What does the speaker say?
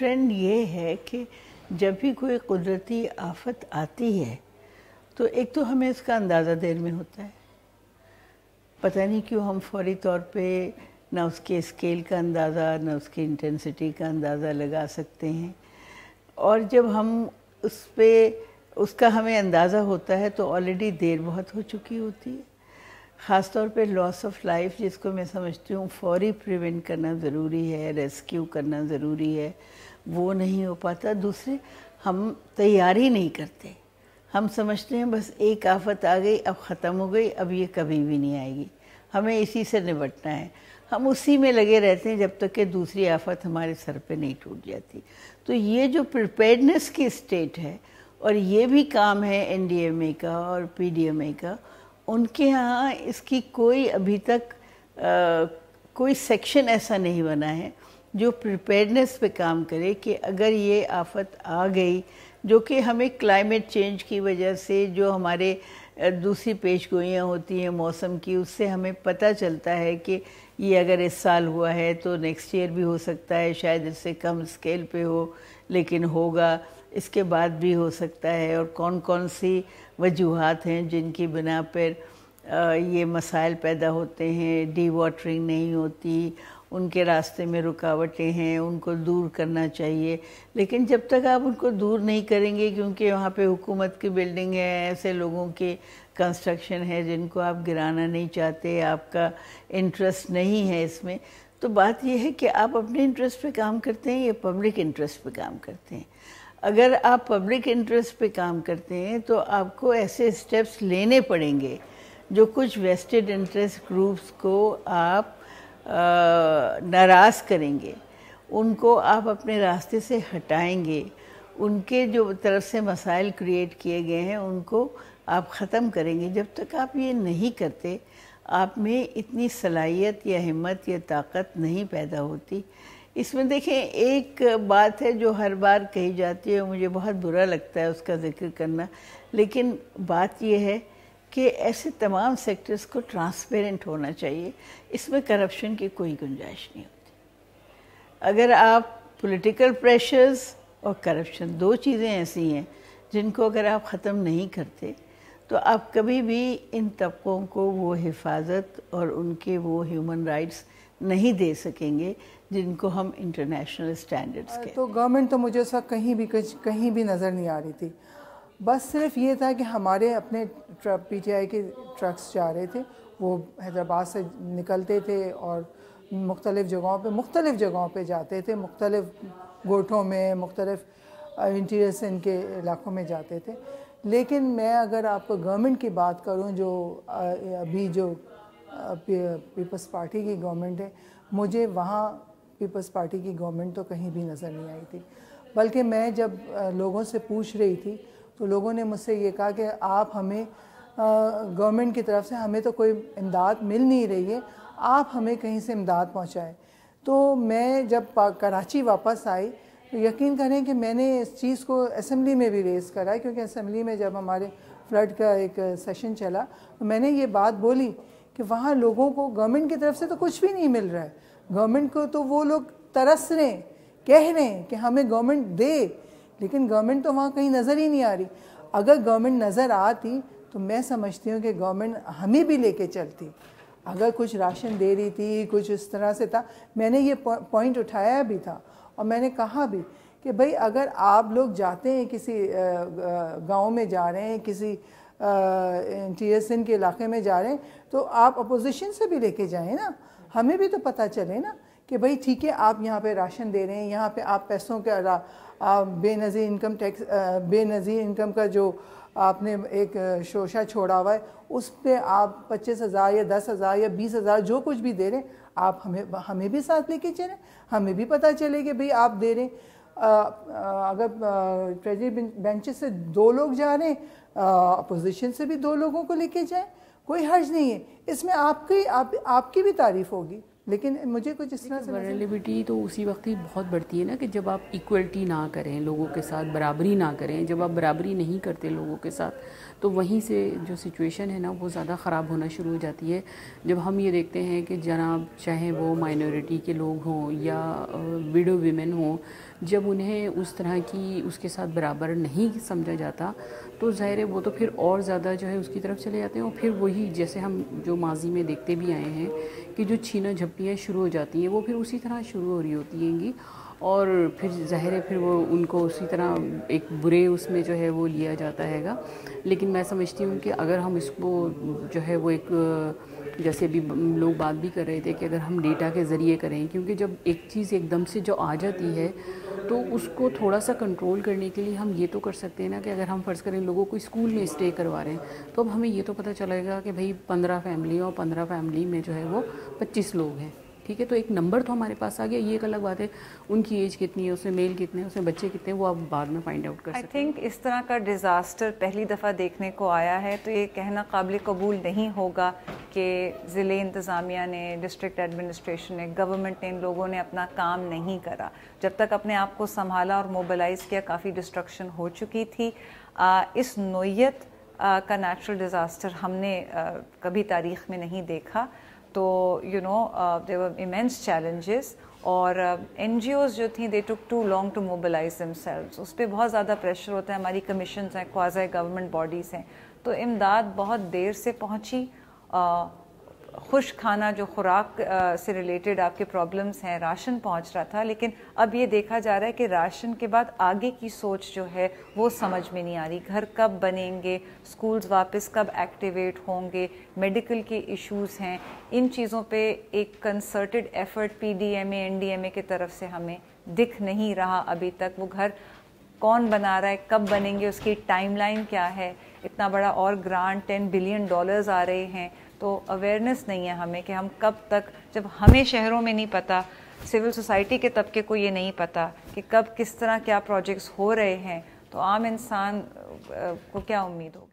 Trend ये है कि जब भी कोई कुदरती आफत आती है तो एक तो हमें इसका अंदाज़ा देर में होता है, पता नहीं क्यों हम फौरी तौर पे ना उसके स्केल का अंदाज़ा ना उसकी इंटेंसिटी का अंदाज़ा लगा सकते हैं, और जब हम उस पर उसका हमें अंदाज़ा होता है तो ऑलरेडी देर बहुत हो चुकी होती है। ख़ास तौर पे लॉस ऑफ लाइफ जिसको मैं समझती हूँ फौरी प्रिवेंट करना ज़रूरी है, रेस्क्यू करना ज़रूरी है, वो नहीं हो पाता। दूसरे, हम तैयारी नहीं करते, हम समझते हैं बस एक आफत आ गई अब ख़त्म हो गई, अब ये कभी भी नहीं आएगी, हमें इसी से निपटना है। हम उसी में लगे रहते हैं जब तक कि दूसरी आफत हमारे सर पे नहीं टूट जाती। तो ये जो प्रिपेयर्डनेस की स्टेट है, और ये भी काम है एनडीएमए का और पीडीएमए का, उनके यहाँ इसकी कोई अभी तक कोई सेक्शन ऐसा नहीं बना है जो प्रिपेयर्डनेस पे काम करे कि अगर ये आफत आ गई, जो कि हमें क्लाइमेट चेंज की वजह से जो हमारे दूसरी पेशगोइयाँ होती हैं मौसम की, उससे हमें पता चलता है कि ये अगर इस साल हुआ है तो नेक्स्ट ईयर भी हो सकता है, शायद इससे कम स्केल पे हो लेकिन होगा, इसके बाद भी हो सकता है, और कौन कौन सी वजूहात हैं जिनकी बिना पर ये मसाइल पैदा होते हैं। डी वाटरिंग नहीं होती, उनके रास्ते में रुकावटें हैं, उनको दूर करना चाहिए। लेकिन जब तक आप उनको दूर नहीं करेंगे, क्योंकि वहाँ पे हुकूमत की बिल्डिंग है, ऐसे लोगों के कंस्ट्रक्शन है जिनको आप गिराना नहीं चाहते, आपका इंटरेस्ट नहीं है इसमें, तो बात यह है कि आप अपने इंटरेस्ट पे काम करते हैं या पब्लिक इंटरेस्ट पे काम करते हैं। अगर आप पब्लिक इंटरेस्ट पे काम करते हैं तो आपको ऐसे स्टेप्स लेने पड़ेंगे जो कुछ वेस्टेड इंटरेस्ट ग्रुप्स को आप नाराज़ करेंगे, उनको आप अपने रास्ते से हटाएंगे, उनके जो तरफ से मसाइल क्रिएट किए गए हैं उनको आप ख़त्म करेंगे। जब तक आप ये नहीं करते, आप में इतनी सलाहियत या हिम्मत या ताकत नहीं पैदा होती। इसमें देखें, एक बात है जो हर बार कही जाती है, मुझे बहुत बुरा लगता है उसका जिक्र करना, लेकिन बात यह है कि ऐसे तमाम सेक्टर्स को ट्रांसपेरेंट होना चाहिए, इसमें करप्शन की कोई गुंजाइश नहीं होती। अगर आप पॉलिटिकल प्रेशर्स और करप्शन, दो चीज़ें ऐसी हैं जिनको अगर आप ख़त्म नहीं करते तो आप कभी भी इन तबकों को वो हिफाजत और उनके वो ह्यूमन राइट्स नहीं दे सकेंगे जिनको हम इंटरनेशनल स्टैंडर्ड्स के। तो गवर्नमेंट तो मुझे उस वक्त कहीं भी नज़र नहीं आ रही थी। बस सिर्फ ये था कि हमारे अपने पीटीआई के ट्रक्स जा रहे थे, वो हैदराबाद से निकलते थे और मुख्तलिफ़ जगहों पे जाते थे, मुख्तलिफ़ गोठों में, मुख्तलिफ़ इंटीरियर सिंध के इलाकों में जाते थे। लेकिन मैं अगर आपको गवर्नमेंट की बात करूं, जो अभी जो पीपल्स पार्टी की गवर्नमेंट है, मुझे वहाँ पीपल्स पार्टी की गवर्नमेंट तो कहीं भी नज़र नहीं आई थी। बल्कि मैं जब लोगों से पूछ रही थी तो लोगों ने मुझसे ये कहा कि आप हमें गवर्नमेंट की तरफ से हमें तो कोई इमदाद मिल नहीं रही है, आप हमें कहीं से इमदाद पहुँचाएँ। तो मैं जब कराची वापस आई तो यकीन करें कि मैंने इस चीज़ को असेंबली में भी रेज़ करा, क्योंकि असेंबली में जब हमारे फ्लड का एक सेशन चला तो मैंने ये बात बोली कि वहाँ लोगों को गवर्नमेंट की तरफ से तो कुछ भी नहीं मिल रहा है। गवर्नमेंट को तो वो लोग तरस रहे हैं, कह रहे हैं कि हमें गवर्नमेंट दे, लेकिन गवर्नमेंट तो वहाँ कहीं नज़र ही नहीं आ रही। अगर गवर्नमेंट नज़र आती तो मैं समझती हूँ कि गवर्नमेंट हमें भी लेके चलती। अगर कुछ राशन दे रही थी, कुछ इस तरह से था, मैंने ये पॉइंट उठाया भी था और मैंने कहा भी कि भाई अगर आप लोग जाते हैं किसी गांव में जा रहे हैं, किसी इंटीरियर सिंध के इलाके में जा रहे हैं, तो आप अपोजिशन से भी लेके जाएं ना, हमें भी तो पता चले ना कि भाई ठीक है आप यहाँ पे राशन दे रहे हैं, यहाँ पे आप पैसों का Benazir income tax, Benazir income का जो आपने एक शोशा छोड़ा हुआ है, उस पर आप 25,000 या 10,000 या 20,000 जो कुछ भी दे रहे हैं, आप हमें भी साथ लेके चलें, हमें भी पता चले कि भाई आप दे रहे हैं। अगर ट्रेजरी बेंचेस से 2 लोग जा रहे हैं, अपोजिशन से भी 2 लोगों को लेके जाएं, कोई हर्ज नहीं है इसमें। आपकी भी तारीफ होगी, लेकिन मुझे कुछ इस तरह से वल्नरेबिलिटी तो उसी वक्त ही बहुत बढ़ती है ना कि जब आप इक्वलिटी ना करें लोगों के साथ, बराबरी ना करें। जब आप बराबरी नहीं करते लोगों के साथ तो वहीं से जो सिचुएशन है ना वो ज़्यादा ख़राब होना शुरू हो जाती है। जब हम ये देखते हैं कि जनाब चाहे वो माइनॉरिटी के लोग हों या विडो वीमेन हों, जब उन्हें उस तरह की उसके साथ बराबर नहीं समझा जाता तो ज़ाहिर है वो तो फिर और ज़्यादा जो है उसकी तरफ चले जाते हैं, और फिर वही जैसे हम जो माजी में देखते भी आए हैं कि जो छीना झपटियाँ शुरू हो जाती हैं वो फिर उसी तरह शुरू हो रही होती हैंगी, और फिर ज़ाहिर है फिर वो उनको उसी तरह एक बुरे उसमें जो है वो लिया जाता हैगा। लेकिन मैं समझती हूँ कि अगर हम इसको जो है वो एक जैसे अभी लोग बात भी कर रहे थे कि अगर हम डेटा के ज़रिए करें, क्योंकि जब एक चीज़ एकदम से जो आ जाती है तो उसको थोड़ा सा कंट्रोल करने के लिए हम ये तो कर सकते हैं ना कि अगर हम फ़र्ज़ करें लोगों को स्कूल में स्टे करवा रहे हैं तो अब हमें ये तो पता चलेगा कि भाई 15 फैमिली और 15 फैमिली में जो है वो 25 लोग हैं, ठीक है, तो एक नंबर तो हमारे पास आ गया। ये एक अलग बात है उनकी एज कितनी है, उसमें मेल कितने हैं, उसमें बच्चे कितने हैं, वो आप बाद में फाइंड आउट कर सकते हैं। आई थिंक इस तरह का डिज़ास्टर पहली दफ़ा देखने को आया है तो ये कहना काबिल कबूल नहीं होगा कि ज़िले इंतज़ामिया ने, डिस्ट्रिक्ट एडमिनिस्ट्रेशन ने, गवर्नमेंट ने, इन लोगों ने अपना काम नहीं करा। जब तक अपने आप को संभाला और मोबिलाइज़ किया काफ़ी डिस्ट्रक्शन हो चुकी थी। इस नोयत का नेचुरल डिज़ास्टर हमने कभी तारीख़ में नहीं देखा। तो you know there were immense challenges, और NGOs जो थी they took too long to mobilise themselves. उस पर बहुत ज़्यादा प्रेशर होता है, हमारी कमीशंस हैं, क्वाज़ी गवर्नमेंट बॉडीज़ हैं, तो इमदाद बहुत देर से पहुंची। खुश खाना जो खुराक से रिलेटेड आपके प्रॉब्लम्स हैं, राशन पहुंच रहा था, लेकिन अब ये देखा जा रहा है कि राशन के बाद आगे की सोच जो है वो समझ में नहीं आ रही। घर कब बनेंगे, स्कूल्स वापस कब एक्टिवेट होंगे, मेडिकल के इश्यूज़ हैं, इन चीज़ों पे एक कंसर्टेड एफर्ट PDMA NDMA की तरफ से हमें दिख नहीं रहा अभी तक। वो घर कौन बना रहा है, कब बनेंगे, उसकी टाइमलाइन क्या है। इतना बड़ा और ग्रांट $10 बिलियन आ रहे हैं, तो अवेयरनेस नहीं है हमें कि हम कब तक, जब हमें शहरों में नहीं पता, सिविल सोसाइटी के तबके को ये नहीं पता कि कब किस तरह क्या प्रोजेक्ट्स हो रहे हैं, तो आम इंसान को क्या उम्मीद होगी।